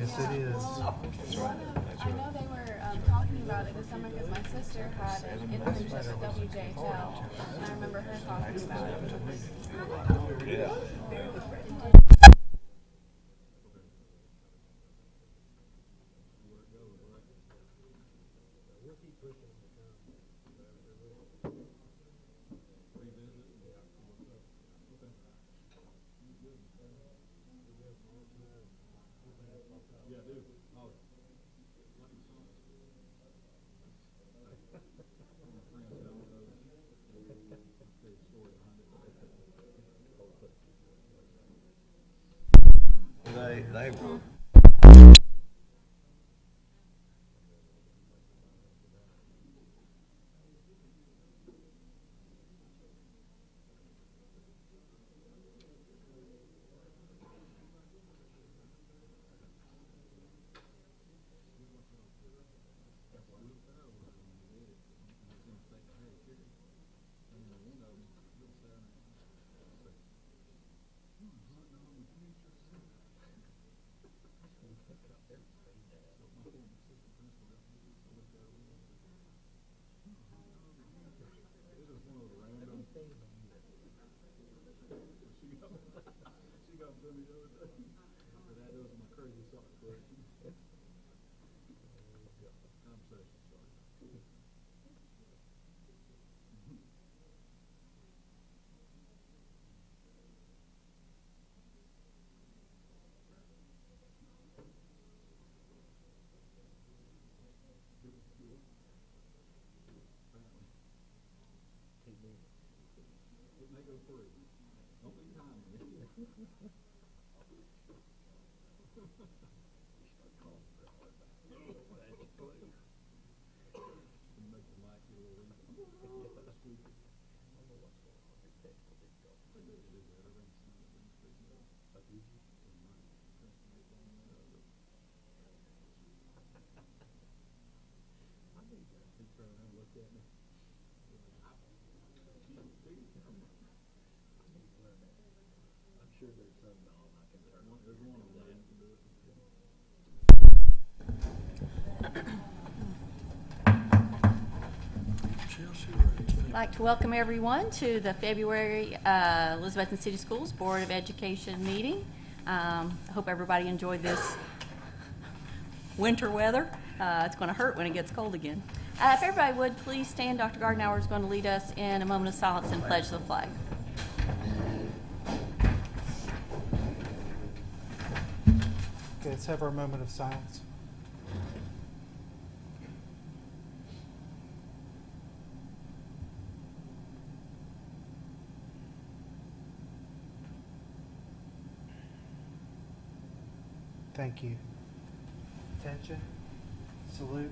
Yes, it is. That's right. That's I know they were talking about it this summer because my sister had an internship at WJHL, and I remember her talking about it. Yeah. They were. I'd like to welcome everyone to the February Elizabethton City Schools Board of Education meeting. I hope everybody enjoyed this winter weather. It's going to hurt when it gets cold again. If everybody would please stand, Dr. Gardenauer is going to lead us in a moment of silence and pledge the flag. Okay, let's have our moment of silence. Thank you. Attention. Salute.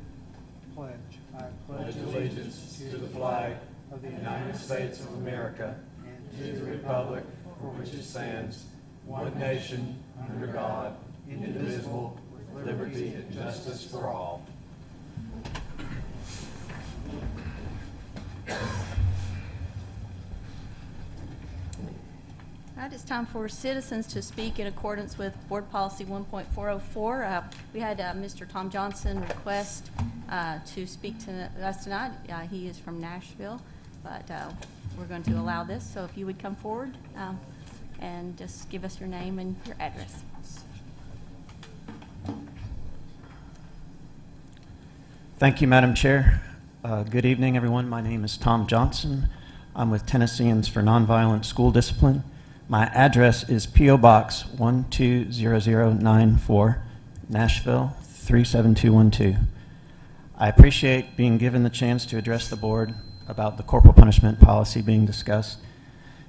Pledge. I Pledge allegiance to the flag of the United States of America and to the republic for which it stands, one nation, under God, indivisible, with liberty and justice for all. All right, it's time for citizens to speak in accordance with Board Policy 1.404. We had Mr. Tom Johnson request to speak to us tonight. He is from Nashville, but we're going to allow this. So if you would come forward and just give us your name and your address. Thank you, Madam Chair. Good evening, everyone. My name is Tom Johnson. I'm with Tennesseans for Nonviolent School Discipline. My address is P.O. Box 120094, Nashville 37212. I appreciate being given the chance to address the board about the corporal punishment policy being discussed.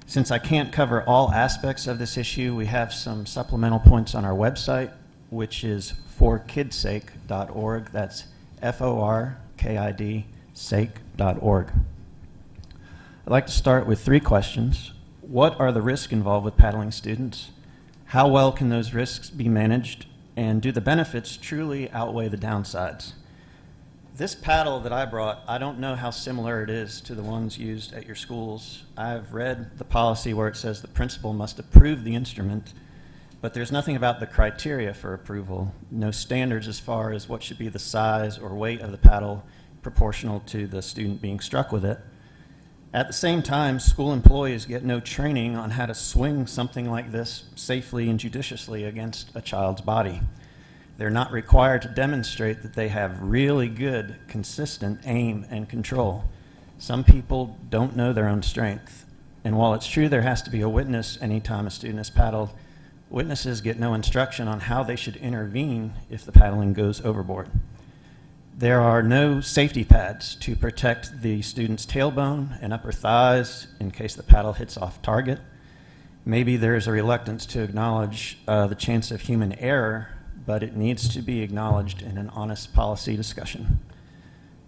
Since I can't cover all aspects of this issue, we have some supplemental points on our website, which is forkidsake.org. That's FORKID sake.org. I'd like to start with 3 questions. What are the risks involved with paddling students? How well can those risks be managed? And do the benefits truly outweigh the downsides? This paddle that I brought, I don't know how similar it is to the ones used at your schools. I've read the policy where it says the principal must approve the instrument, but there's nothing about the criteria for approval, no standards as far as what should be the size or weight of the paddle proportional to the student being struck with it. At the same time, school employees get no training on how to swing something like this safely and judiciously against a child's body. They're not required to demonstrate that they have really good, consistent aim and control. Some people don't know their own strength. And while it's true there has to be a witness anytime a student is paddled, witnesses get no instruction on how they should intervene if the paddling goes overboard. There are no safety pads to protect the student's tailbone and upper thighs in case the paddle hits off target. Maybe there's a reluctance to acknowledge the chance of human error, but it needs to be acknowledged in an honest policy discussion.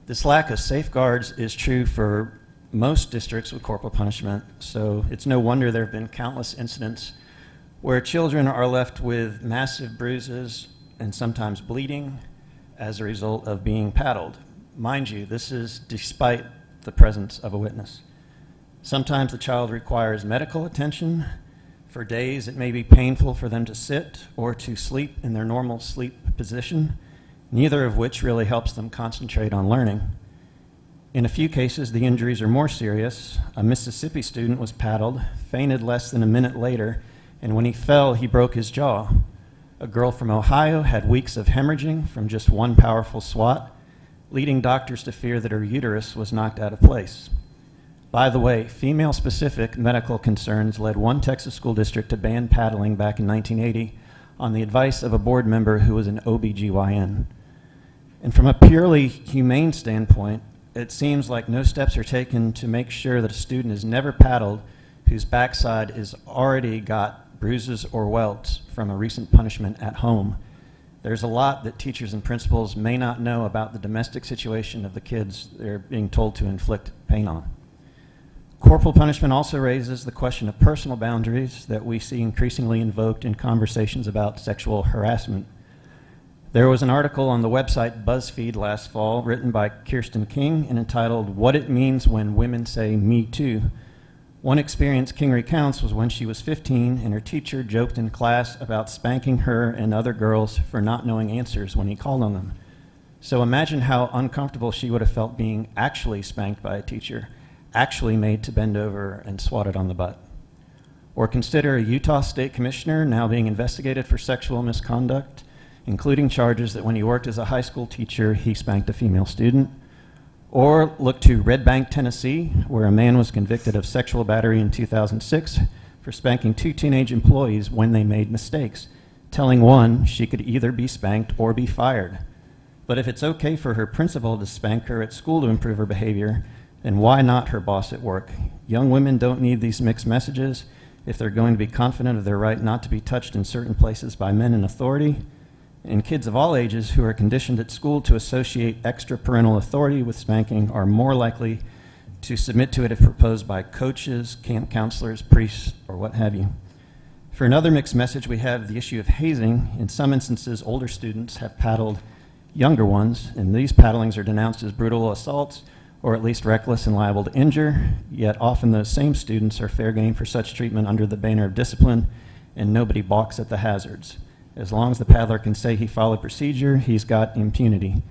This lack of safeguards is true for most districts with corporal punishment, so it's no wonder there have been countless incidents where children are left with massive bruises and sometimes bleeding as a result of being paddled. Mind you, this is despite the presence of a witness. Sometimes the child requires medical attention. For days, it may be painful for them to sit or to sleep in their normal sleep position, neither of which really helps them concentrate on learning. In a few cases, the injuries are more serious. A Mississippi student was paddled, fainted less than a minute later, and when he fell, he broke his jaw. A girl from Ohio had weeks of hemorrhaging from just one powerful swat, leading doctors to fear that her uterus was knocked out of place. By the way, female-specific medical concerns led one Texas school district to ban paddling back in 1980 on the advice of a board member who was an OBGYN. And from a purely humane standpoint, it seems like no steps are taken to make sure that a student is never paddled whose backside is already got bruises or welts from a recent punishment at home. There's a lot that teachers and principals may not know about the domestic situation of the kids they're being told to inflict pain on. Corporal punishment also raises the question of personal boundaries that we see increasingly invoked in conversations about sexual harassment. There was an article on the website BuzzFeed last fall written by Kirsten King and entitled "What It Means When Women Say Me Too." One experience King recounts was when she was 15 and her teacher joked in class about spanking her and other girls for not knowing answers when he called on them. So imagine how uncomfortable she would have felt being actually spanked by a teacher, actually made to bend over and swatted on the butt. Or consider a Utah State Commissioner now being investigated for sexual misconduct, including charges that when he worked as a high school teacher, he spanked a female student. Or look to Red Bank, Tennessee, where a man was convicted of sexual battery in 2006 for spanking two teenage employees when they made mistakes, telling one she could either be spanked or be fired. But if it's okay for her principal to spank her at school to improve her behavior, then why not her boss at work? Young women don't need these mixed messages if they're going to be confident of their right not to be touched in certain places by men in authority. And kids of all ages who are conditioned at school to associate extra parental authority with spanking are more likely to submit to it if proposed by coaches, camp counselors, priests, or what have you. For another mixed message, we have the issue of hazing. In some instances, older students have paddled younger ones, and these paddlings are denounced as brutal assaults or at least reckless and liable to injure, yet often those same students are fair game for such treatment under the banner of discipline, and nobody balks at the hazards. As long as the paddler can say he followed procedure, he's got impunity.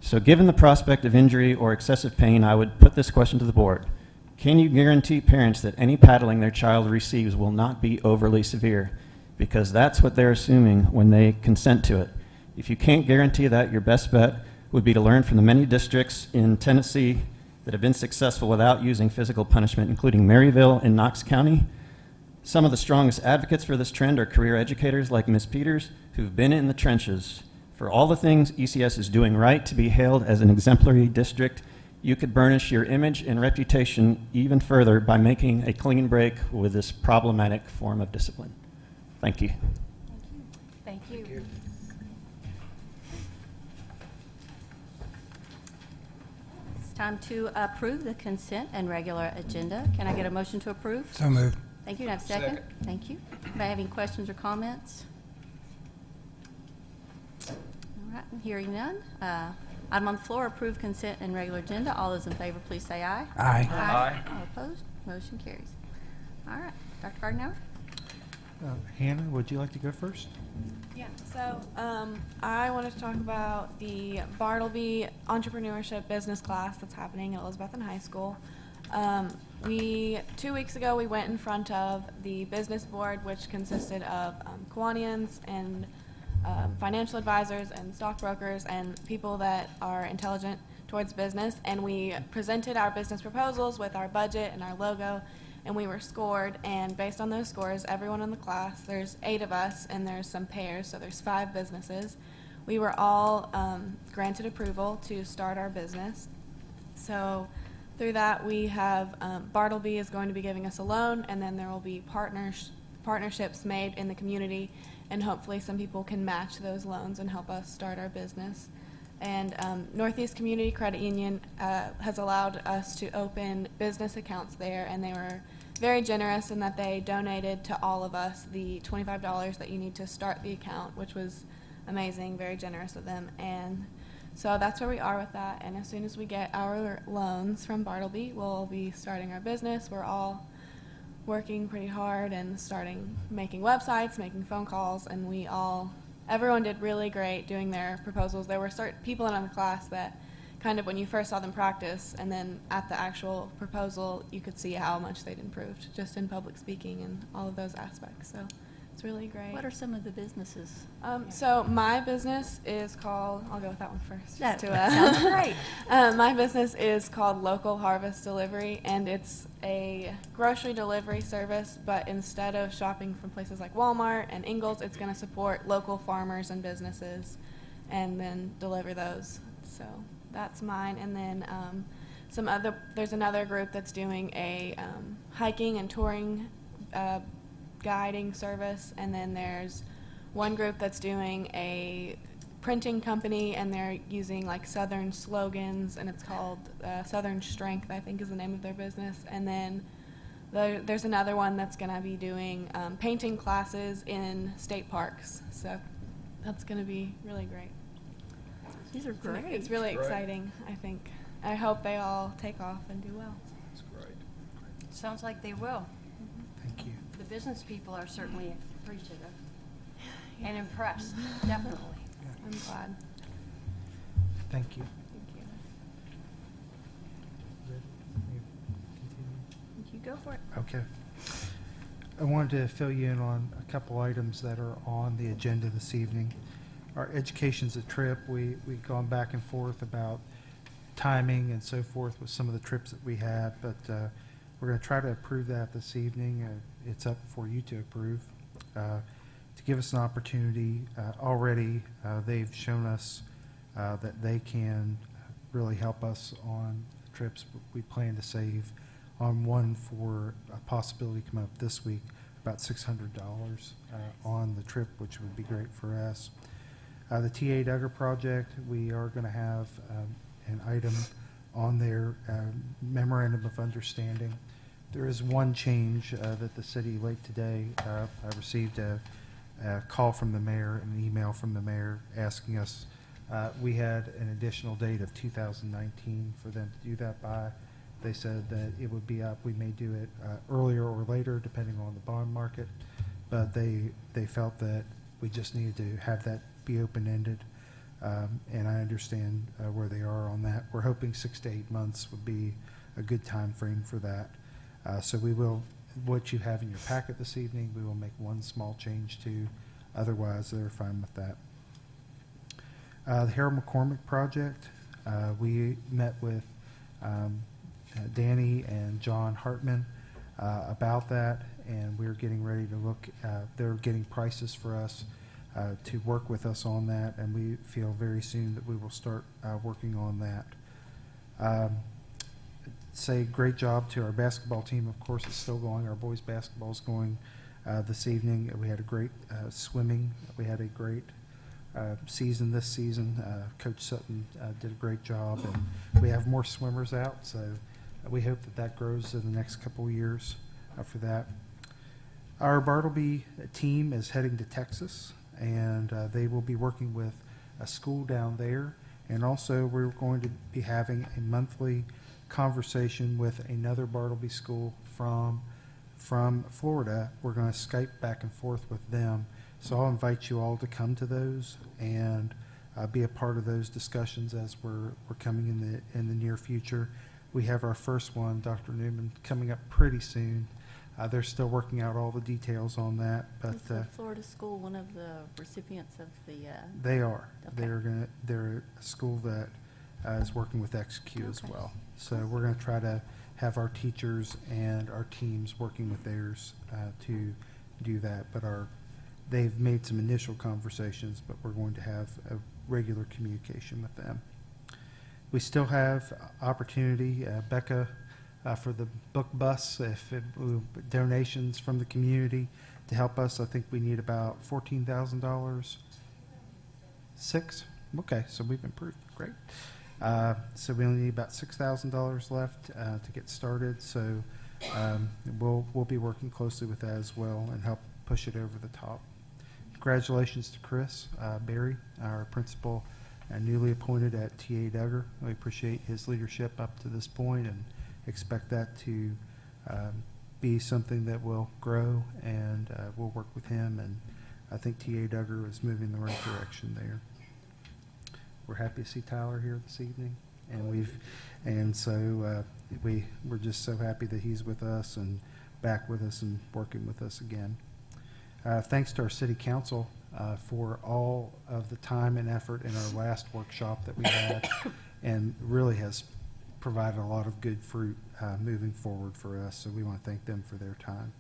So given the prospect of injury or excessive pain, I would put this question to the board. Can you guarantee parents that any paddling their child receives will not be overly severe? Because that's what they're assuming when they consent to it. If you can't guarantee that, your best bet would be to learn from the many districts in Tennessee that have been successful without using physical punishment, including Maryville and Knox County. Some of the strongest advocates for this trend are career educators like Ms. Peters, who've been in the trenches. For all the things ECS is doing right to be hailed as an exemplary district, you could burnish your image and reputation even further by making a clean break with this problematic form of discipline. Thank you. Thank you. Thank you. It's time to approve the consent and regular agenda. Can I get a motion to approve? So moved. Thank you. Do I have a second? Thank you. Anybody have any questions or comments? All right, hearing none. Item on the floor, approve consent and regular agenda. All those in favor, please say aye. Aye. Aye. All opposed? Motion carries. All right, Dr. Gardner? Hannah, would you like to go first? Yeah, so I wanted to talk about the Bartleby Entrepreneurship Business class that's happening at Elizabethton High School. 2 weeks ago, we went in front of the business board, which consisted of Kiwanians and financial advisors and stockbrokers and people that are intelligent towards business, and we presented our business proposals with our budget and our logo, and we were scored, and based on those scores, everyone in the class, there's 8 of us, and there's some pairs, so there's 5 businesses. We were all granted approval to start our business. So through that, we have Bartleby is going to be giving us a loan, and then there will be partnerships made in the community, and hopefully some people can match those loans and help us start our business. And Northeast Community Credit Union has allowed us to open business accounts there, and they were very generous in that they donated to all of us the $25 that you need to start the account, which was amazing, very generous of them. And so that's where we are with that, and as soon as we get our loans from Bartleby, we'll be starting our business. We're all working pretty hard and making websites, making phone calls, and everyone did really great doing their proposals. There were certain people in the class that kind of when you first saw them practice and then at the actual proposal, you could see how much they'd improved just in public speaking and all of those aspects. So it's really great. What are some of the businesses? So my business is called, I'll go with that one first. That just sounds great. My business is called Local Harvest Delivery, and it's a grocery delivery service, but instead of shopping from places like Walmart and Ingles, it's going to support local farmers and businesses and then deliver those. So that's mine. And then there's another group that's doing a hiking and touring guiding service, and then there's one group that's doing a printing company, and they're using like Southern slogans, and it's called Southern Strength, I think is the name of their business. And then there's another one that's going to be doing painting classes in state parks, so that's going to be really great. These are great. It's really exciting, I think. I hope they all take off and do well. That's great. Sounds like they will. Thank you. The business people are certainly appreciative and impressed, definitely. I'm glad. Thank you. Thank you. You go for it. Okay. I wanted to fill you in on a couple items that are on the agenda this evening. Our Education's a Trip. We've gone back and forth about timing and so forth with some of the trips that we have, but we're going to try to approve that this evening. It's up for you to approve. To give us an opportunity, already they've shown us that they can really help us on trips. We plan to save on one for a possibility to come up this week, about $600 on the trip, which would be great for us. The T.A. Duggar project, we are going to have an item on their memorandum of understanding. There is one change that the city late today, I received a call from the mayor and an email from the mayor asking us, we had an additional date of 2019 for them to do that by. They said that it would be up. We may do it earlier or later depending on the bond market, but they felt that we just needed to have that be open-ended, and I understand where they are on that. We're hoping 6 to 8 months would be a good time frame for that. So we will, what you have in your packet this evening, we will make one small change to. Otherwise, they're fine with that. The Harold McCormick project, we met with Danny and John Hartman about that, and we're getting ready to look. They're getting prices for us to work with us on that, and we feel very soon that we will start working on that. Say great job to our basketball team. Of course, it's still going. Our boys basketball is going this evening. We had a great swimming. We had a great season this season. Coach Sutton did a great job, and we have more swimmers out, so we hope that that grows in the next couple of years for that. Our Bartleby team is heading to Texas, and they will be working with a school down there, and also we're going to be having a monthly conversation with another Bartleby school from from Florida. We're going to Skype back and forth with them. So I'll invite you all to come to those and be a part of those discussions as we're coming in the near future. We have our first one, Dr. Newman, coming up pretty soon. They're still working out all the details on that, but Is the Florida school one of the recipients of the? they are. Okay. They're a school that is working with XQ as Okay. well. So we're going to try to have our teachers and our teams working with theirs to do that. But they've made some initial conversations, but we're going to have a regular communication with them. We still have opportunity, Becca, for the book bus, donations from the community to help us. I think we need about $14,000. 6? Okay, so we've improved. Great. So we only need about $6,000 left to get started. So we'll be working closely with that as well and help push it over the top. Congratulations to Chris Berry, our principal, newly appointed at TA Duggar. We appreciate his leadership up to this point and expect that to be something that will grow, and we'll work with him. And I think TA Duggar is moving in the right direction there. We're happy to see Tyler here this evening, and so we're just so happy that he's with us and back with us and working with us again. Thanks to our city council for all of the time and effort in our last workshop that we had, and really has provided a lot of good fruit moving forward for us. So we want to thank them for their time.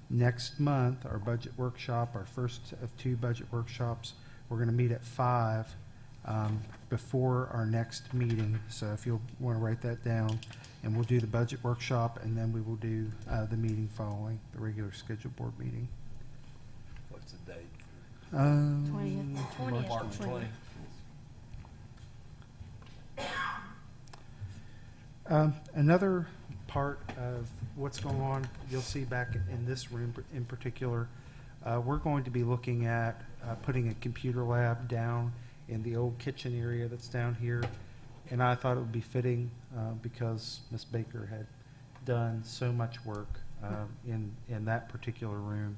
Next month, our budget workshop, our first of 2 budget workshops, we're going to meet at 5 before our next meeting. So if you'll want to write that down, and we'll do the budget workshop, and then we will do the meeting following the regular scheduled board meeting. What's the date? 20th. March 20. Another part of what's going on, you'll see back in this room in particular, we're going to be looking at putting a computer lab down in the old kitchen area that's down here. And I thought it would be fitting because Ms. Baker had done so much work in that particular room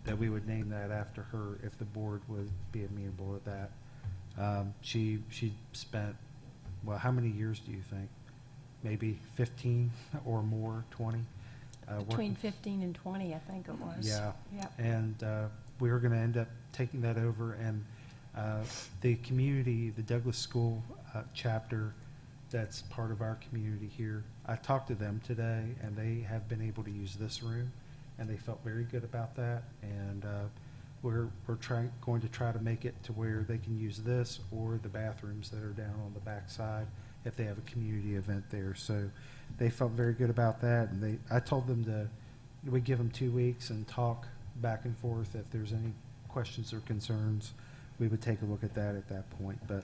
that we would name that after her if the board would be amenable to that. She spent, well, how many years do you think? Maybe 15 or more, 20? Between 15 and 20, I think it was. Yeah. Yep. And we were going to end up taking that over, and the community, the Douglas School chapter that's part of our community here, I talked to them today, and they have been able to use this room, and they felt very good about that. And we're going to try to make it to where they can use this or the bathrooms that are down on the back side if they have a community event there. So they felt very good about that, and I told them we give them 2 weeks and talk back and forth. If there's any questions or concerns, we would take a look at that point. But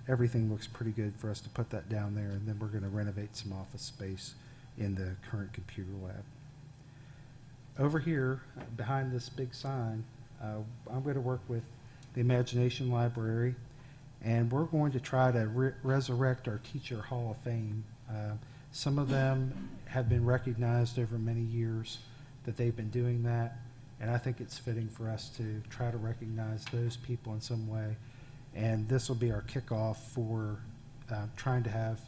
everything looks pretty good for us to put that down there, and then we're going to renovate some office space in the current computer lab. Over here, behind this big sign, I'm going to work with the Imagination Library, and we're going to try to resurrect our Teacher Hall of Fame. Some of them have been recognized over many years that they've been doing that, and I think it's fitting for us to try to recognize those people in some way. And this will be our kickoff for trying to have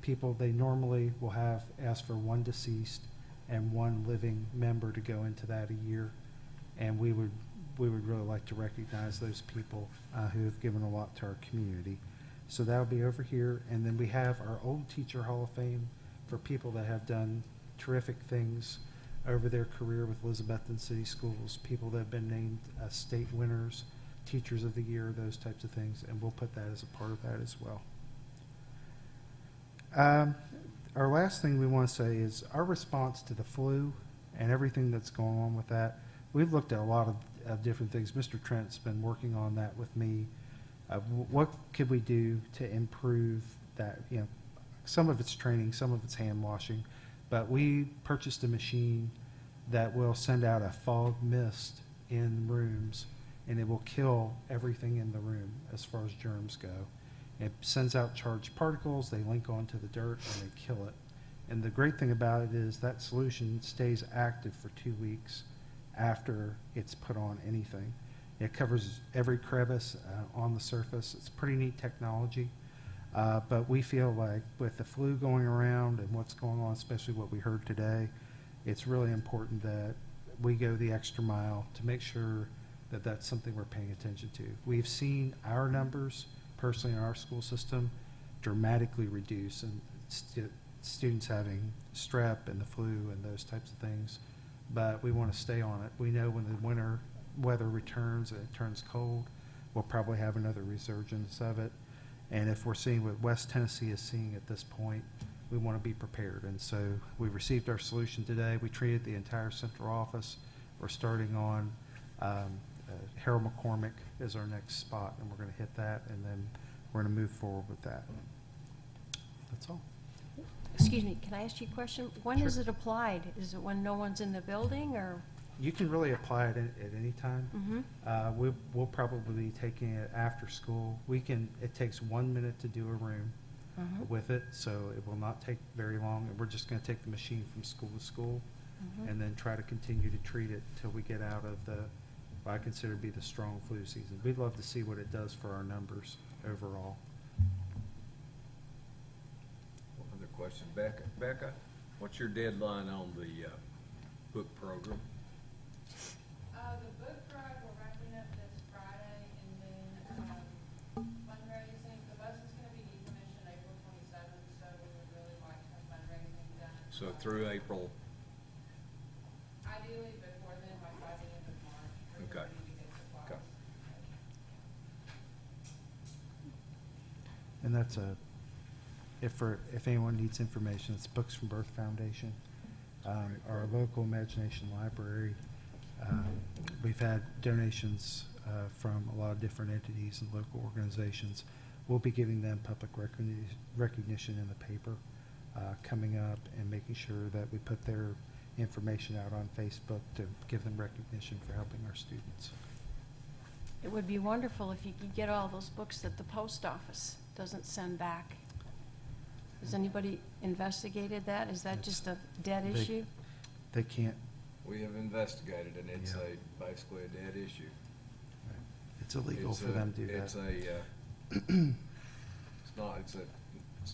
people. They normally will ask for 1 deceased and 1 living member to go into that a year, and we would really like to recognize those people who have given a lot to our community. So that'll be over here, and then we have our Old Teacher Hall of Fame for people that have done terrific things over their career with Elizabethton City Schools, people that have been named state winners, Teachers of the Year, those types of things, and we'll put that as a part of that as well. Our last thing we want to say is our response to the flu and everything that's going on with that. We've looked at a lot of different things. Mr. Trent's been working on that with me. What could we do to improve that? You know, some of it's training, some of it's hand washing, but we purchased a machine that will send out a fog mist in rooms, and it will kill everything in the room as far as germs go. It sends out charged particles, they link onto the dirt, and they kill it. And the great thing about it is that solution stays active for 2 weeks after it's put on anything. It covers every crevice on the surface. It's pretty neat technology. But we feel like with the flu going around and what's going on, especially what we heard today, it's really important that we go the extra mile to make sure that that's something we're paying attention to. We've seen our numbers, personally in our school system, dramatically reduce, and students having strep and the flu and those types of things. But we want to stay on it. We know when the winter weather returns and it turns cold, we'll probably have another resurgence of it. And if we're seeing what West Tennessee is seeing at this point, we want to be prepared. And so we received our solution today. We treated the entire central office. We're starting on Harold McCormick is our next spot, and we're going to hit that, and then we're going to move forward with that. That's all. Excuse me, can I ask you a question? When Sure. is it applied? Is it when no one's in the building, or? You can really apply it at any time. Mm-hmm. We'll probably be taking it after school. It takes 1 minute to do a room Mm-hmm. with it, so it will not take very long. And we're just going to take the machine from school to school Mm-hmm. and then try to continue to treat it till we get out of what I consider to be the strong flu season. We'd love to see what it does for our numbers overall. One other question, Becca, what's your deadline on the book program? The book drive, we're wrapping up this Friday, and then fundraising, the bus is going to be decommissioned April 27th, so we would really like to have fundraising done. So through April, Ideally before then, like by the end of March. we're Okay. ready to get supplies. Okay. And that's if anyone needs information, it's Books from Birth Foundation, our local Imagination Library. We've had donations from a lot of different entities and local organizations. We'll be giving them public recognition in the paper coming up, and making sure that we put their information out on Facebook to give them recognition for helping our students. It would be wonderful if you could get all those books that the post office doesn't send back. Has anybody investigated that? Is that just a dead They- issue? They can't, we have investigated, and it's Yeah. basically a dead issue. it's illegal It's for them to do It's that. it's a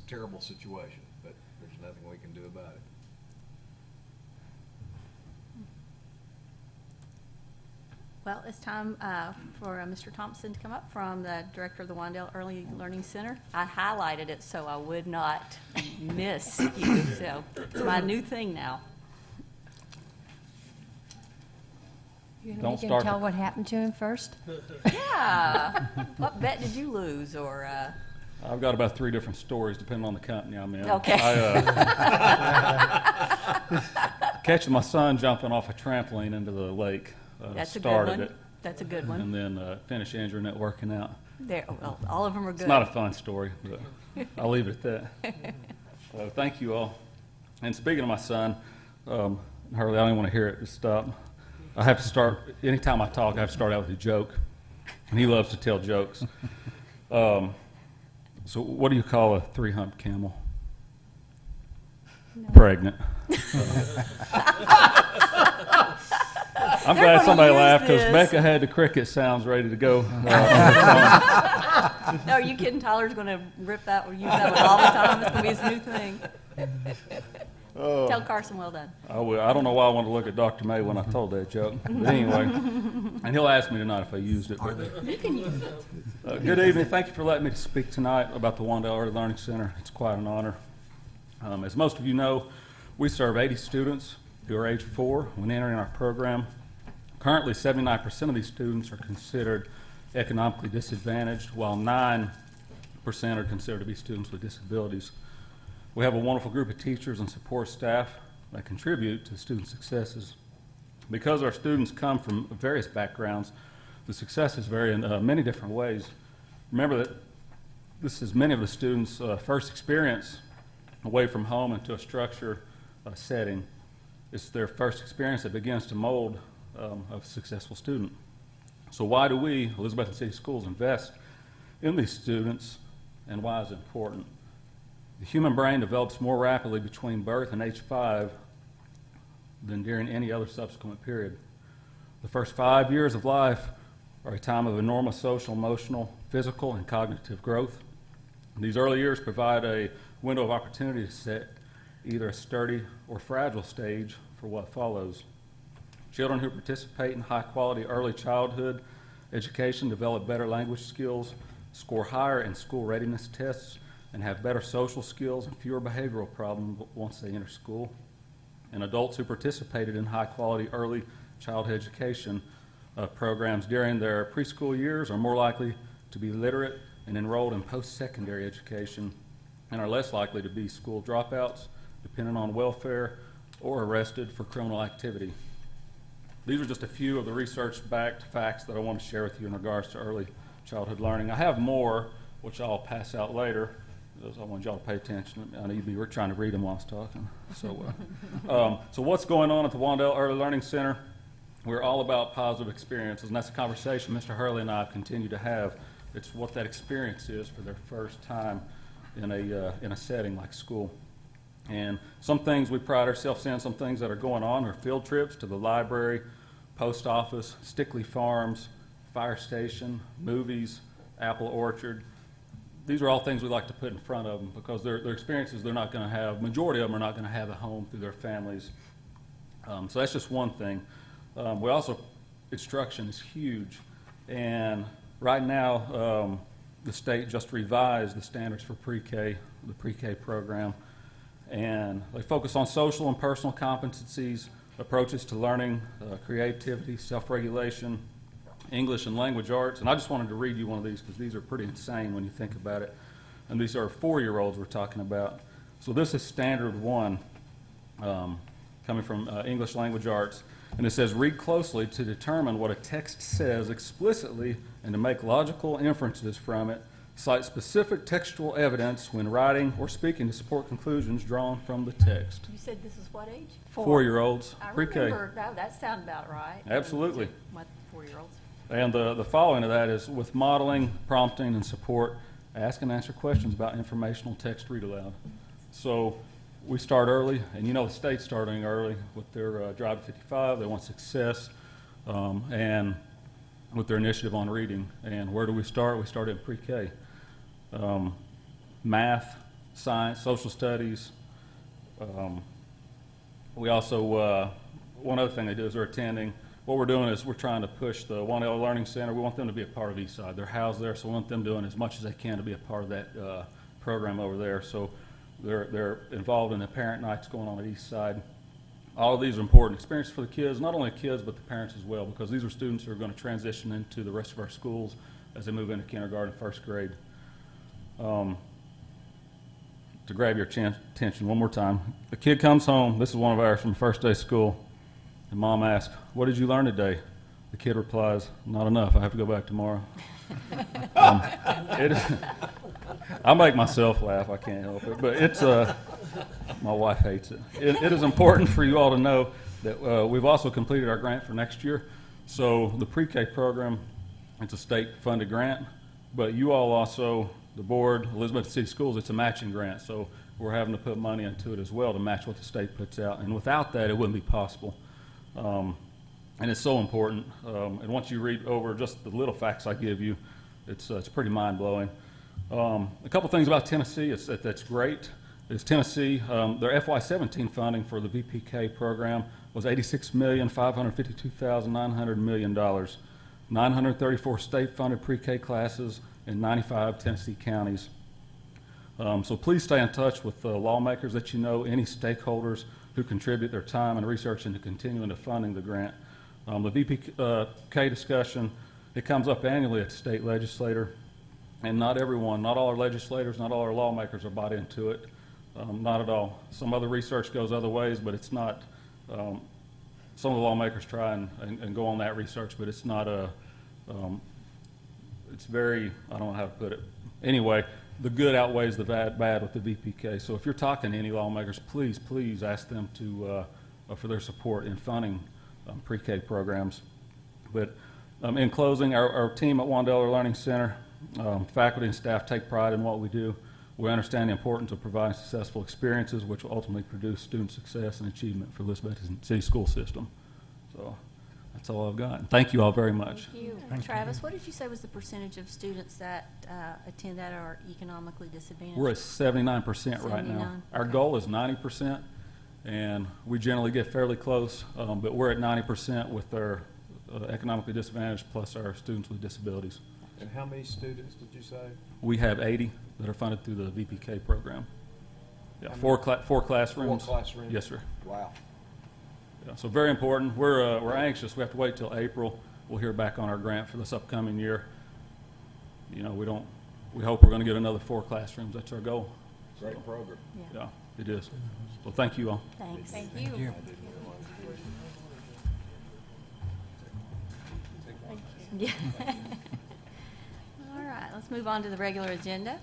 terrible situation, but there's nothing we can do about it. Well, it's time for Mr. Thompson to come up, from the director of the Wandale Early Learning Center. I highlighted it so I would not miss you, so it's my new thing now. You Don't gonna make him start tell the- what happened to him first? Yeah. What bet did you lose, or? I've got about 3 different stories depending on the company I'm in. Okay. Catching my son jumping off a trampoline into the lake That's a good started one. it, That's a good and one. then finished injuring it working out. There, well, all of them are good. It's not a fun story, but I'll leave it at that. So thank you all. And speaking of my son, Hurley, I don't want to hear it. Just stop. I have to start, anytime I talk, I have to start out with a joke. And he loves to tell jokes. So what do you call a 3-hump camel? No. Pregnant. I'm glad Everybody somebody hears laughed, because this. Becca had the cricket sounds ready to go. No, are you kidding? Tyler's going to rip that or use that one all the time. It's going to be his new thing. Tell Carson, well done. I will. I don't know why I wanted to look at Dr. May when I told that joke. But anyway, and he'll ask me tonight if I used it. But, You can use it. good evening. Thank you for letting me speak tonight about the Wandale Early Learning Center. It's quite an honor. As most of you know, we serve 80 students who are age 4 when entering our program. Currently, 79% of these students are considered economically disadvantaged, while 9% are considered to be students with disabilities. We have a wonderful group of teachers and support staff that contribute to student successes. Because our students come from various backgrounds, the successes vary in many different ways. Remember that this is many of the students' first experience away from home into a structured setting. It's their first experience that begins to mold a successful student. So why do we, Elizabethton City Schools, invest in these students, and why is it important? The human brain develops more rapidly between birth and age 5 than during any other subsequent period. The first 5 years of life are a time of enormous social, emotional, physical, and cognitive growth. These early years provide a window of opportunity to set either a sturdy or fragile stage for what follows. Children who participate in high-quality early childhood education develop better language skills, score higher in school readiness tests, and have better social skills and fewer behavioral problems once they enter school. And adults who participated in high-quality early childhood education programs during their preschool years are more likely to be literate and enrolled in post-secondary education and are less likely to be school dropouts, dependent on welfare, or arrested for criminal activity. These are just a few of the research-backed facts that I want to share with you in regards to early childhood learning. I have more, which I'll pass out later. I want y'all to pay attention. I know we're trying to read them while I was talking. So what's going on at the Wandale Early Learning Center? We're all about positive experiences, and that's a conversation Mr. Hurley and I have continued to have. It's what that experience is for their first time in a setting like school. And some things we pride ourselves in, some things that are going on are field trips to the library, post office, Stickley Farms, fire station, movies, apple orchard. These are all things we like to put in front of them because they're experiences they're not going to have, majority of them are not going to have at home through their families. So that's just one thing. We also, instruction is huge. And right now, the state just revised the standards for pre-K, the pre-K program. And they focus on social and personal competencies, approaches to learning, creativity, self-regulation, English and language arts. And I just wanted to read you one of these because these are pretty insane when you think about it. And these are 4-year-olds we're talking about. So this is standard 1, coming from English language arts. And it says, read closely to determine what a text says explicitly and to make logical inferences from it. Cite specific textual evidence when writing or speaking to support conclusions drawn from the text. You said this is what age? 4-year-olds, I pre-K. remember that sounded about right. Absolutely. What 4-year-olds? And the following of that is with modeling, prompting, and support, ask and answer questions about informational text read aloud. So we start early, and you know the state's starting early with their Drive to 55. They want success, and with their initiative on reading. And where do we start? We start in pre-K. Math, science, social studies. We also, one other thing they do is they're attending. What we're doing is we're trying to push the Wandale Learning Center. We want them to be a part of Eastside. They're housed there, so we want them doing as much as they can to be a part of that program over there. So they're involved in the parent nights going on at Eastside. All of these are important experiences for the kids, not only the kids, but the parents as well, because these are students who are going to transition into the rest of our schools as they move into kindergarten, first grade. To grab your attention one more time. The kid comes home. This is one of ours from the first day of school. And mom asks, what did you learn today? The kid replies, not enough. I have to go back tomorrow. I make myself laugh. I can't help it. But it's my wife hates it. It is important for you all to know that we've also completed our grant for next year. So the pre-K program, it's a state-funded grant. But you all also, the board, Elizabethton City Schools, it's a matching grant. So we're having to put money into it as well to match what the state puts out. And without that, it wouldn't be possible. And it's so important. And once you read over just the little facts I give you, it's pretty mind-blowing. A couple things about Tennessee that's great is Tennessee, their FY17 funding for the VPK program was $86,552,900 million, 934 state-funded pre-K classes in 95 Tennessee counties. So please stay in touch with lawmakers that you know, any stakeholders who contribute their time and research into continuing to funding the grant. The VPK discussion, it comes up annually at the state legislature, and not everyone, not all our legislators, not all our lawmakers are bought into it. Not at all. Some other research goes other ways, but it's not, some of the lawmakers try and go on that research, but it's not it's very, I don't know how to put it. Anyway, the good outweighs the bad with the VPK. So if you're talking to any lawmakers, please ask them to, for their support in funding pre-K programs. But in closing, our team at Wandale Learning Center, faculty and staff take pride in what we do. We understand the importance of providing successful experiences which will ultimately produce student success and achievement for Elizabethton City School System. So that's all I've got. And thank you all very much. Thank you. Travis, what did you say was the percentage of students that attend that are economically disadvantaged? We're at 79% right now. 79, Our okay. goal is 90%, and we generally get fairly close, but we're at 90% with our economically disadvantaged plus our students with disabilities. And how many students did you say? We have 80 that are funded through the VPK program. Yeah, How four many? classrooms. 4 classrooms? Yes, sir. Wow. Yeah, so very important. We're anxious. We have to wait till April. We'll hear back on our grant for this upcoming year. You know, we hope we're going to get another 4 classrooms. That's our goal. Great program. Yeah, it is. Well, thank you all. Thanks. Thank you. Yeah. All right, let's move on to the regular agenda.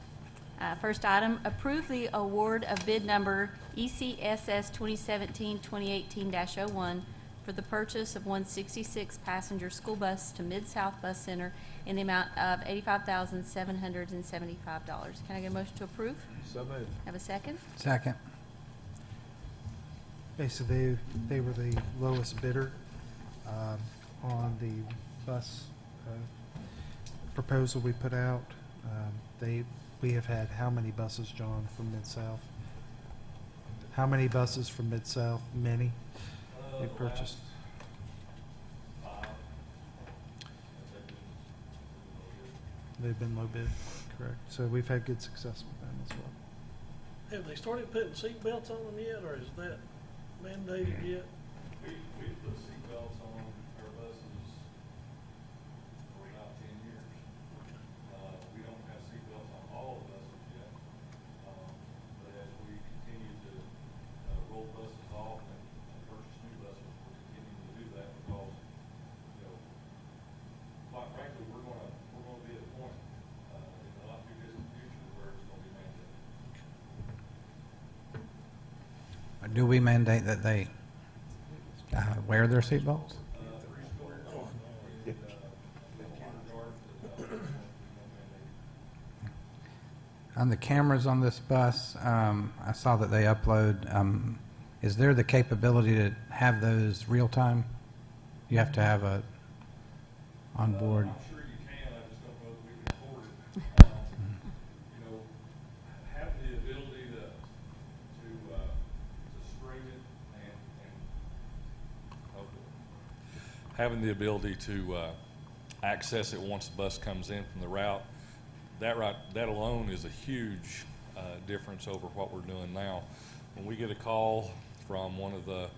First item, approve the award of bid number ECSS 2017-2018-01 for the purchase of one 66-passenger school bus to Mid-South Bus Center in the amount of $85,775. Can I get a motion to approve? So moved. Have a second? Second. Basically, they were the lowest bidder on the bus proposal we put out. We have had how many buses, John, from Mid-South? How many buses from Mid-South? Many we purchased? They've been low bid, correct. So we've had good success with them as well. Have they started putting seat belts on them yet, or is that mandated yet? We put seatbelts on our buses for about 10 years. We don't have seatbelts on all the buses yet, but as we continue to roll buses off and purchase new buses, we're continuing to do that because, you know, quite frankly, we're going to be at a point in the not too distant future where it's going to be mandated. Do we mandate that they wear their seatbelts? On the cameras on this bus, I saw that they upload. Is there the capability to have those real time? You have to have a on board. I'm sure you can, I just don't know that we can afford it. You know, have the ability to stream it and having the ability to access it once the bus comes in from the route, that alone is a huge difference over what we're doing now. When we get a call from one of the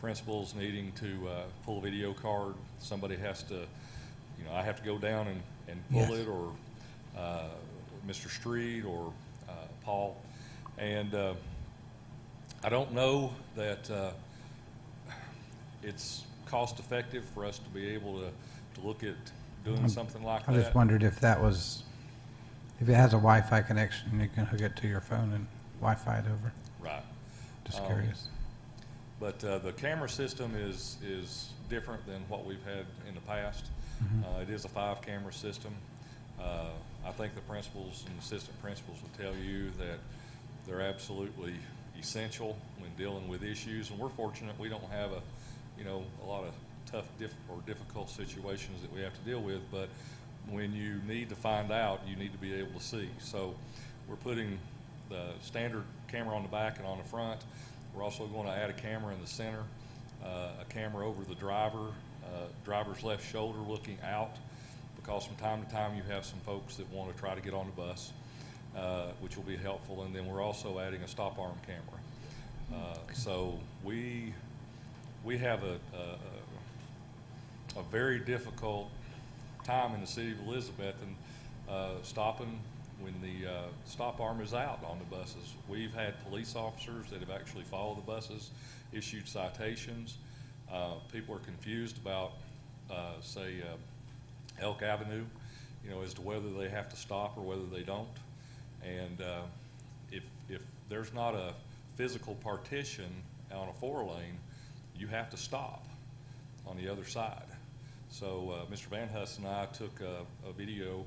principals needing to pull a video card, somebody has to, you know, I have to go down and pull Yes. it, or Mr. Street or Paul. And I don't know that it's cost effective for us to be able to look at doing something like I that. just wondered if that was, if it has a Wi-Fi connection, you can hook it to your phone and Wi-Fi it over. Right. Just curious. But the camera system is different than what we've had in the past. It is a 5-camera system. I think the principals and assistant principals will tell you that they're absolutely essential when dealing with issues, and we're fortunate we don't have a lot of tough or difficult situations that we have to deal with, but when you need to find out, you need to be able to see. So we're putting the standard camera on the back and on the front. We're also going to add a camera in the center, a camera over the driver's left shoulder looking out, because from time to time you have some folks that want to try to get on the bus, which will be helpful. And then we're also adding a stop arm camera. So we have a very difficult time in the city of Elizabethton stopping when the stop arm is out on the buses. We've had police officers that have actually followed the buses, issued citations. People are confused about, say, Elk Avenue, as to whether they have to stop or whether they don't. And if there's not a physical partition on a 4-lane, you have to stop on the other side. So Mr. Van Huss and I took a video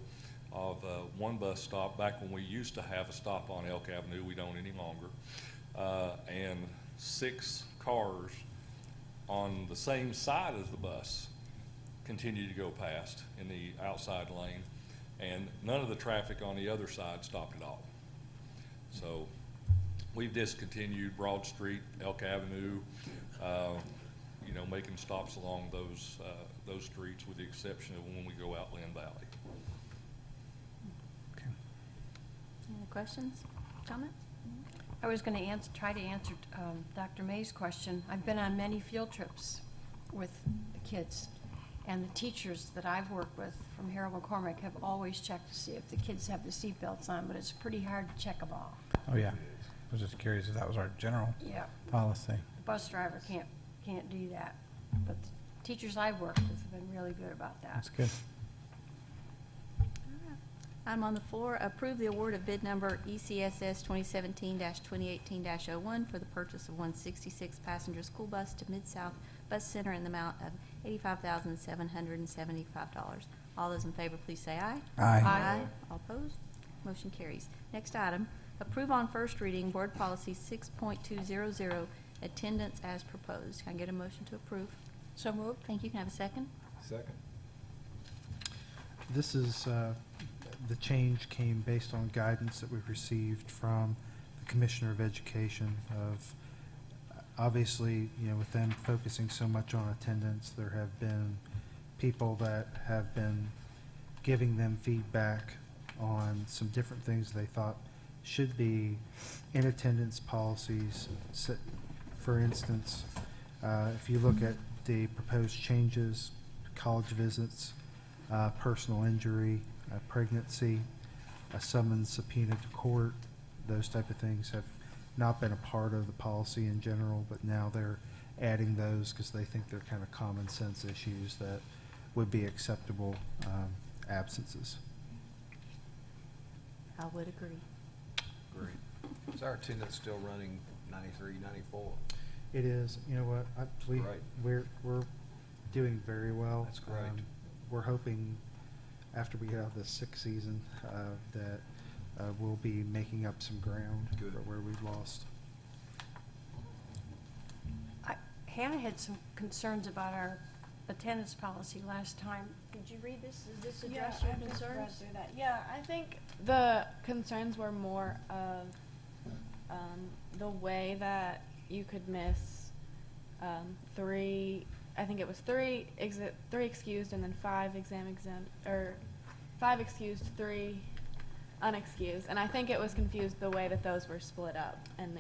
of one bus stop back when we used to have a stop on Elk Avenue. We don't any longer. And 6 cars on the same side as the bus continue to go past in the outside lane, and none of the traffic on the other side stopped at all. So we've discontinued Broad Street, Elk Avenue, you know, making stops along those streets with the exception of when we go out Lynn Valley. Any other questions, comments? I was going to try to answer Dr. May's question. I've been on many field trips with the kids, and the teachers that I've worked with from Harold McCormick have always checked to see if the kids have the seatbelts on, but it's pretty hard to check them all. Oh, yeah. I was just curious if that was our general Yeah. policy. The bus driver can't do that, but the teachers I've worked with have been really good about that. That's good. Item on the floor, approve the award of bid number ECSS 2017-2018-01 for the purchase of 166 passenger school bus to Mid-South Bus Center in the amount of $85,775. All those in favor, please say aye. Aye. Aye. All opposed? Motion carries. Next item, approve on first reading Board Policy 6.200, attendance as proposed. Can I get a motion to approve? So moved. Thank you. Can I have a second? Second. This is, the change came based on guidance that we've received from the Commissioner of Education of, obviously, you know, with them focusing so much on attendance, there have been people that have been giving them feedback on some different things they thought should be in attendance policies. For instance, if you look at the proposed changes, college visits, personal injury, pregnancy, a summons, subpoena to court, those type of things have not been a part of the policy in general, but now they're adding those because they think they're kind of common sense issues that would be acceptable absences. I would agree. Great. Is our attendance still running 93, 94? It is. You know what? I believe Right. we're doing very well. That's great. We're hoping after we get out of this 6th season that we'll be making up some ground Good. for where we've lost. Hannah had some concerns about our attendance policy last time. Did you read this? Does this address your concerns? Yeah, I think the concerns were more of the way that you could miss 3. I think it was 3 excused and then 5 5 excused, 3 unexcused, and I think it was confused the way that those were split up. And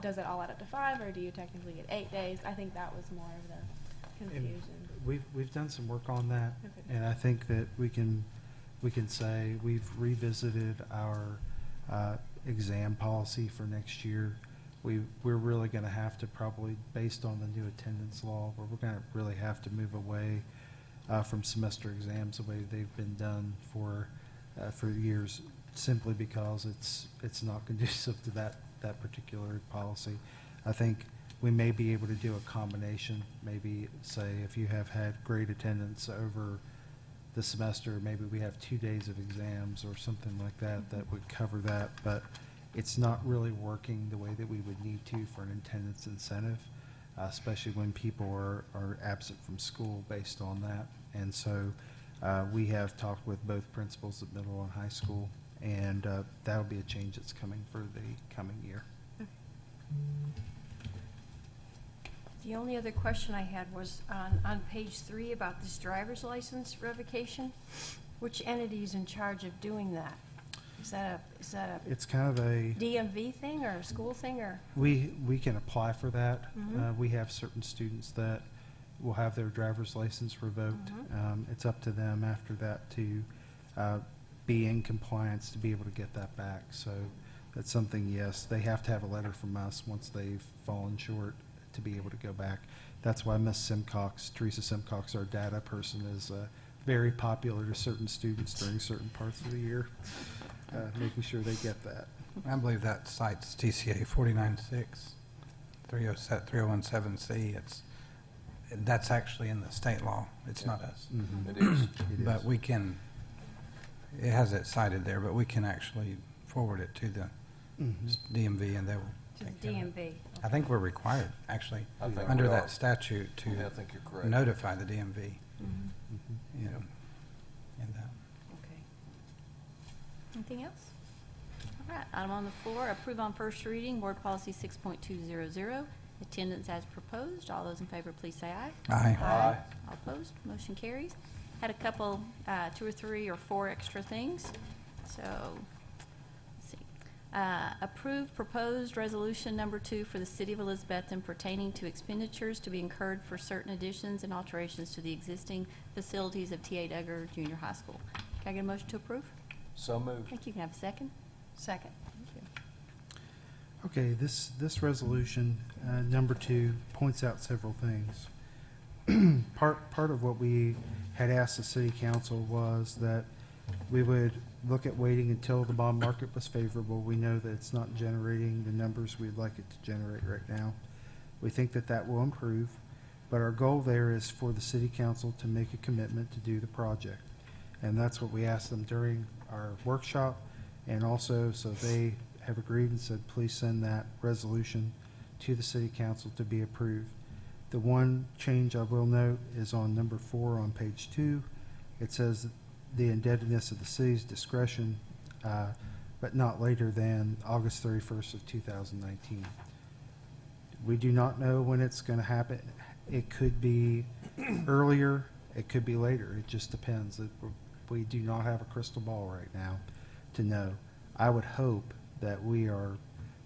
does it all add up to 5, or do you technically get 8 days? I think that was more of the confusion. And we've done some work on that, Okay. and I think that we can say we've revisited our exam policy for next year. We're really going to have to probably, based on the new attendance law, we're going to really have to move away from semester exams the way they've been done for years, simply because it's not conducive to that particular policy. I think we may be able to do a combination. Maybe say if you have had great attendance over the semester, maybe we have 2 days of exams or something like that that would cover that. But it's not really working the way that we would need to for an attendance incentive, especially when people are absent from school based on that. And so we have talked with both principals at middle and high school, and that'll be a change that's coming for the coming year. The only other question I had was on page 3 about this driver's license revocation. Which entity is in charge of doing that? Is that a It's kind of a DMV thing or a school thing, or? we can apply for that. Mhm. We have certain students that will have their driver's license revoked. Mhm. It's up to them after that to be in compliance to be able to get that back. So that's something, yes, they have to have a letter from us once they've fallen short to be able to go back. That's why Ms. Simcox, Teresa Simcox, our data person, is very popular to certain students during certain parts of the year, making sure they get that. I believe that cites TCA 49.6, 3017C. That's actually in the state law. It's not us. Mhm. It is. It But is. we can it has it cited there, but we can actually forward it to the DMV and they will To the take care of it. DMV. I think we're required, actually, I think under we that are. statute to Yeah, I think you're correct. notify the DMV. Mm-hmm. You know, and that. Okay. Anything else? All right, item on the floor, approve on first reading, Board Policy 6.200, attendance as proposed. All those in favor, please say aye. Aye. All opposed, motion carries. Had a couple, 2 or 3 or 4 extra things. So, let's see. Approve proposed resolution number 2 for the City of Elizabethton pertaining to expenditures to be incurred for certain additions and alterations to the existing facilities of T.A. Duggar Junior High School. Can I get a motion to approve? So moved. Thank you. Can I have a second? Second. Thank you. Okay, this resolution, number 2, points out several things. Part of what we had asked the city council was that we would look at waiting until the bond market was favorable. We know that it's not generating the numbers we'd like it to generate right now. We think that that will improve, but our goal there is for the city council to make a commitment to do the project. And that's what we asked them during our workshop, and also so they have agreed and said, please send that resolution to the city council to be approved. The one change I will note is on number 4 on page 2. It says the indebtedness of the city's discretion, but not later than August 31st of 2019. We do not know when it's going to happen. It could be earlier, it could be later. It just depends. We do not have a crystal ball right now to know. I would hope that we are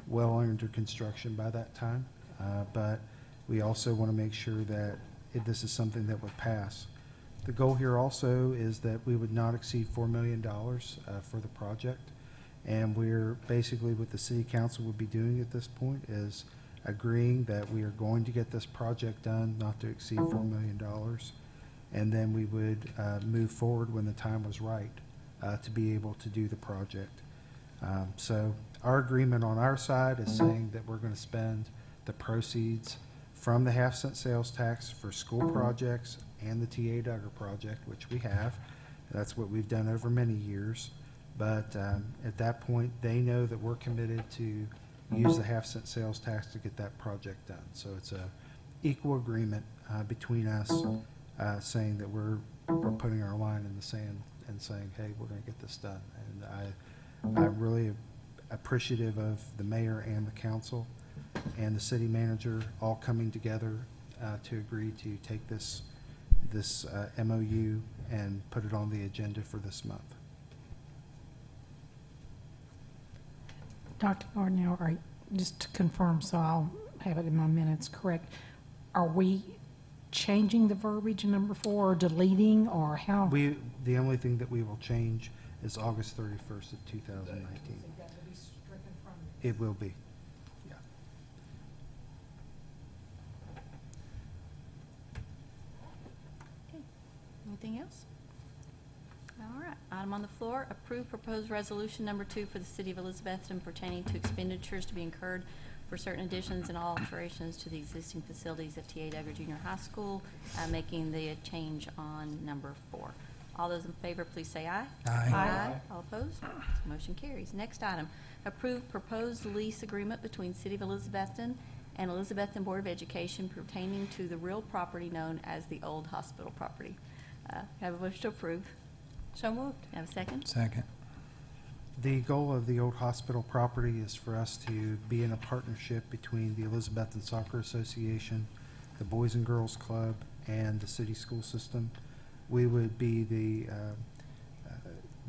well under construction by that time, but we also want to make sure that this is something that would pass. The goal here also is that we would not exceed $4 million for the project. And we're basically what the city council would be doing at this point is agreeing that we are going to get this project done, not to exceed $4 million. And then we would move forward when the time was right to be able to do the project. So our agreement on our side is saying that we're going to spend the proceeds from the half-cent sales tax for school projects and the T.A. Duggar project, which we have. That's what we've done over many years. But at that point, they know that we're committed to use the half-cent sales tax to get that project done. So it's a equal agreement between us saying that we're putting our line in the sand and saying, hey, we're going to get this done. And I'm really appreciative of the mayor and the council and the city manager all coming together to agree to take this MOU and put it on the agenda for this month. Dr. Gardner, just to confirm, so I'll have it in my minutes correct, are we changing the verbiage in number 4 or deleting, or how? The only thing that we will change is August 31st of 2019. It will be. Yeah. Okay. Anything else? All right. Item on the floor, approve proposed resolution number 2 for the City of Elizabethton pertaining to expenditures to be incurred for certain additions and alterations to the existing facilities of T.A. Duggar Junior High School, making the change on number 4. All those in favor, please say aye. Aye. All opposed? Motion carries. Next item, approve proposed lease agreement between City of Elizabethton and Elizabethton Board of Education pertaining to the real property known as the old hospital property. Have a motion to approve. So moved. Have a second? Second. The goal of the old hospital property is for us to be in a partnership between the Elizabethton Soccer Association, the Boys and Girls Club, and the city school system. We would be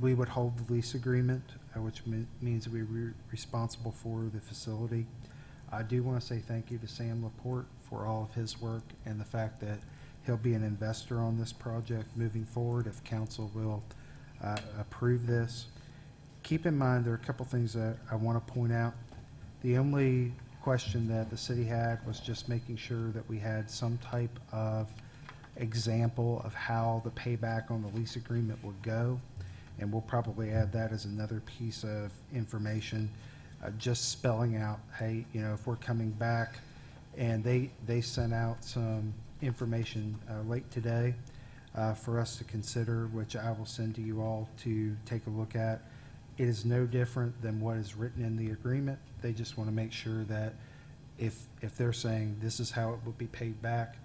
we would hold the lease agreement, which means we're responsible for the facility. I do want to say thank you to Sam Laporte for all of his work and the fact that he'll be an investor on this project moving forward if council will approve this. Keep in mind, there are a couple things that I want to point out. The only question that the city had was just making sure that we had some type of example of how the payback on the lease agreement would go. And we'll probably add that as another piece of information, just spelling out, hey, you know, if we're coming back, and they sent out some information late today. for us to consider, which I will send to you all to take a look at. It is no different than what is written in the agreement. They just want to make sure that if they're saying this is how it will be paid back,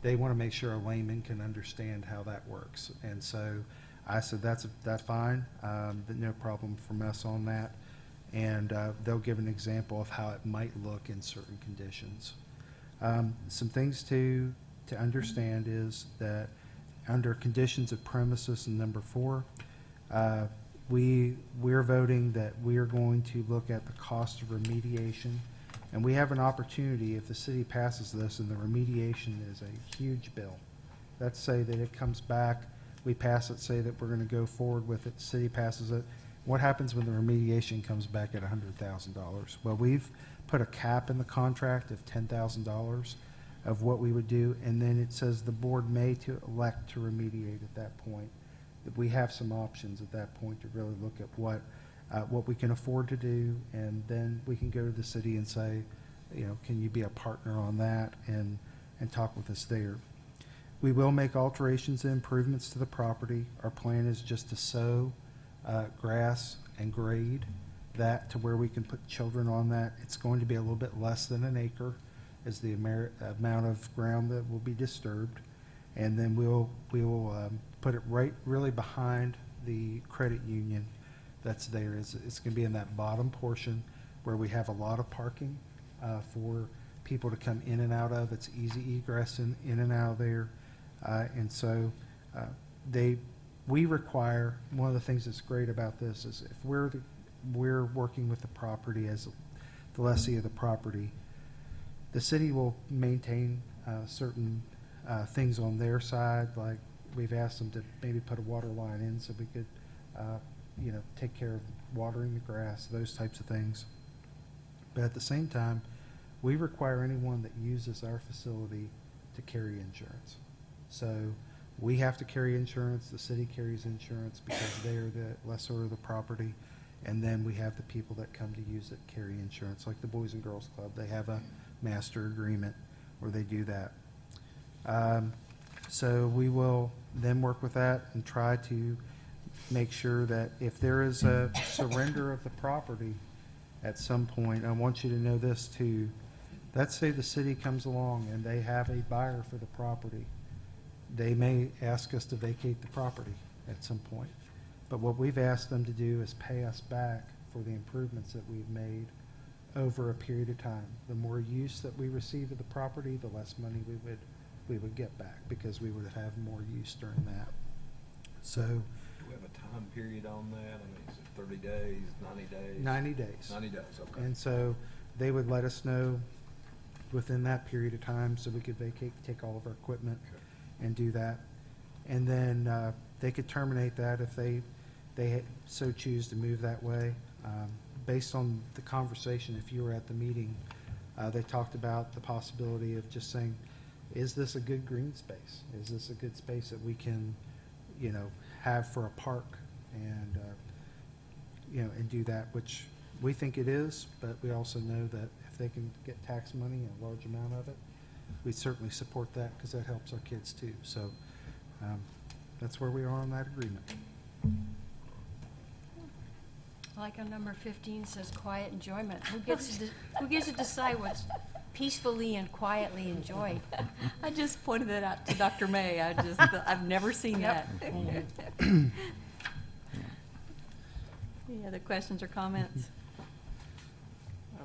they want to make sure a layman can understand how that works. And so I said, that's fine, no problem from us on that. And they'll give an example of how it might look in certain conditions. Some things to understand is that under conditions of premises in number 4, we're voting that we are going to look at the cost of remediation. And we have an opportunity, if the city passes this, and the remediation is a huge bill. Let's say that it comes back, we pass it, say that we're going to go forward with it, the city passes it. What happens when the remediation comes back at $100,000? Well, we've put a cap in the contract of $10,000 of what we would do, and then it says the board may to elect to remediate at that point. That we have some options at that point to really look at what we can afford to do, and then we can go to the city and say, you know, can you be a partner on that, and talk with us there. We will make alterations and improvements to the property. Our plan is just to sow grass and grade that to where we can put children on that. It's going to be a little bit less than an acre is the amount of ground that will be disturbed, and then we'll put it right really behind the credit union that's there. It's going to be in that bottom portion where we have a lot of parking for people to come in and out of. It's easy egress in and out of there. And so we require, one of the things that's great about this is if we're working with the property as the lessee of the property, the city will maintain certain things on their side, like we've asked them to maybe put a water line in so we could take care of watering the grass, those types of things. But at the same time, we require anyone that uses our facility to carry insurance. So we have to carry insurance, the city carries insurance because they are the lessor of the property, and then we have the people that come to use it carry insurance, like the Boys and Girls Club. They have a master agreement where they do that. So we will then work with that and try to make sure that if there is a surrender of the property at some point, I want you to know this too. Let's say the city comes along and they have a buyer for the property. They may ask us to vacate the property at some point. But what we've asked them to do is pay us back for the improvements that we've made over a period of time. The more use that we receive of the property, the less money we would get back because we would have more use during that. So, Do we have a time period on that? I mean, is it 30 days, 90 days? 90 days. 90 days, okay. And so they would let us know within that period of time so we could vacate, take all of our equipment and do that. And then they could terminate that if they so choose to move that way. Based on the conversation, if you were at the meeting, they talked about the possibility of just saying, is this a good green space? Is this a good space that we can, have for a park and, and do that, which we think it is, but we also know that if they can get tax money, a large amount of it, we certainly support that because that helps our kids too. So that's where we are on that agreement. Like on number 15 says quiet enjoyment. Who gets to decide what's peacefully and quietly enjoyed? I just pointed that out to Dr. May. I've never seen that. Any other questions or comments?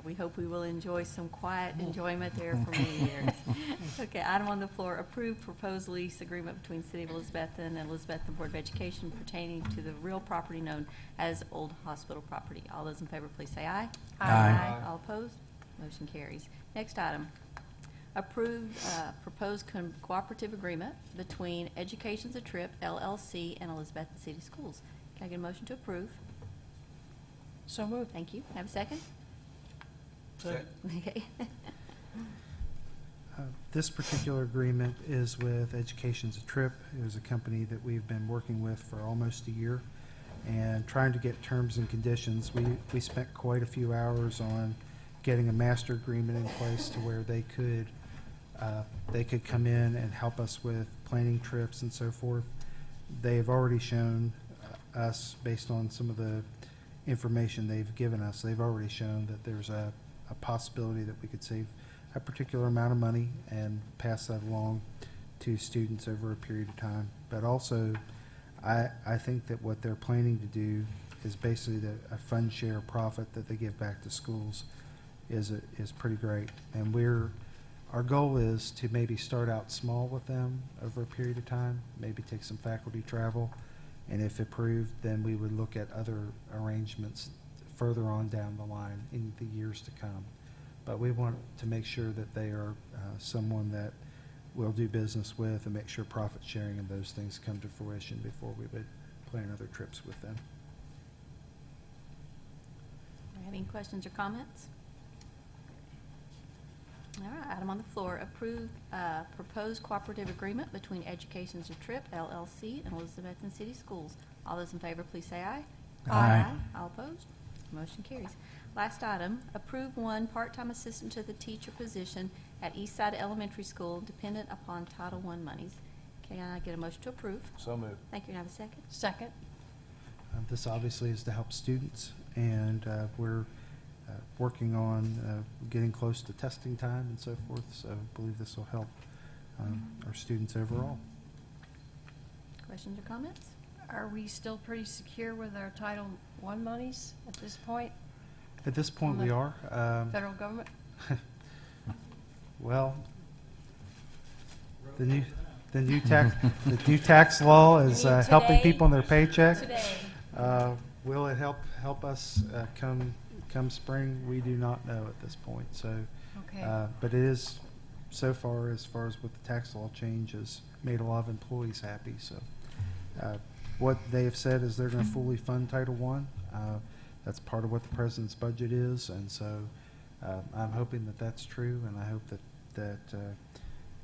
We hope we will enjoy some quiet enjoyment there for many years. Okay, item on the floor, approved proposed lease agreement between City of Elizabethton and Elizabethton Board of Education pertaining to the real property known as Old Hospital property. All those in favor, please say aye. Aye. All opposed? Motion carries. Next item, approved proposed cooperative agreement between Education's a Trip, LLC, and Elizabethton City Schools. Can I get a motion to approve? So moved. Thank you. Have a second? Okay. This particular agreement is with Education's a Trip. It was a company that we've been working with for almost a year and trying to get terms and conditions. We spent quite a few hours on getting a master agreement in place to where they could come in and help us with planning trips and so forth. They have already shown us, based on some of the information they've given us, they've already shown that there's a possibility that we could save a particular amount of money and pass that along to students over a period of time. But also, I think that what they're planning to do is basically a fund share profit that they give back to schools is pretty great. And our goal is to maybe start out small with them over a period of time, maybe take some faculty travel, and if approved, then we would look at other arrangements further on down the line in the years to come. But we want to make sure that they are someone that we'll do business with and make sure profit sharing and those things come to fruition before we would plan other trips with them. Any questions or comments? All right, item on the floor, approve proposed cooperative agreement between Educations of Trip LLC and Elizabethton City Schools. All those in favor, please say aye. Aye. All opposed? Motion carries. Last item, approve one part-time assistant to the teacher position at Eastside Elementary School dependent upon Title I monies. Can I get a motion to approve? So moved. Thank you. Can I have a second? Second. This obviously is to help students, and we're working on getting close to testing time and so forth, so I believe this will help our students overall. Questions or comments? Are we still pretty secure with our Title I monies at this point? At this point, we are. Federal government? Well, the new tax law is You mean helping today? people in their paycheck. Today. Will it help us come spring? We do not know at this point. So, Okay. but it is so far as with the tax law change has made a lot of employees happy. So, what they have said is they're going to fully fund Title I. That's part of what the president's budget is, and so I'm hoping that that's true, and I hope that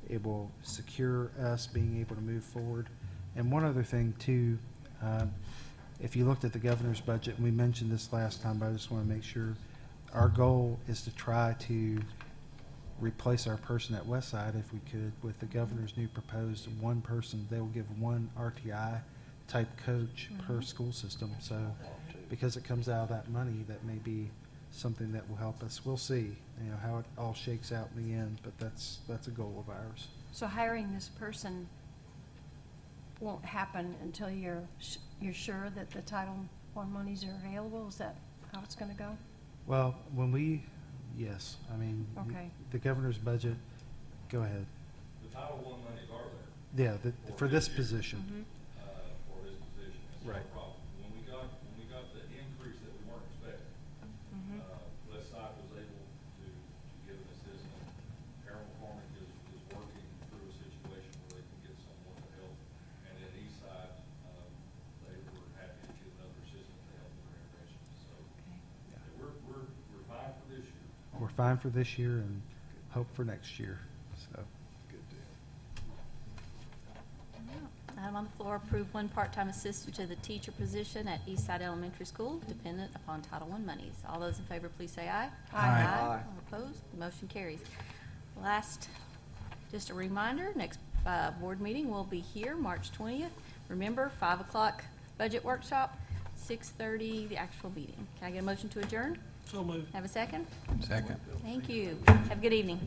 it will secure us being able to move forward. And one other thing too, if you looked at the governor's budget, and we mentioned this last time, but I just want to make sure, our goal is to try to replace our person at Westside, if we could, with the governor's new proposed one person. They will give one RTI type coach per school system. So because it comes out of that money, that may be something that will help us. We'll see, how it all shakes out in the end, but that's a goal of ours. So hiring this person won't happen until you're sure that the Title I monies are available? Is that how it's going to go? Well, yes, I mean, Okay. the governor's budget, go ahead. The Title I monies are there. Yeah, for this position. For this position. It's Right. no problem. When we got the increase that we weren't expecting, Westside was able to give an assistant. Harold McCormick is working through a situation where they can get someone to help. And at Eastside, they were happy to get another assistant to help with their interventions. So we're fine for this year. We're fine for this year and hope for next year, so. Item on the floor, approve one part-time assistant to the teacher position at Eastside Elementary School, dependent upon Title I monies. All those in favor, please say aye. Aye. All opposed, the motion carries. Last, just a reminder, next board meeting will be here, March 20th. Remember, 5 o'clock budget workshop, 6:30 the actual meeting. Can I get a motion to adjourn? So moved. Have a second? Second. Thank you. Have a good evening.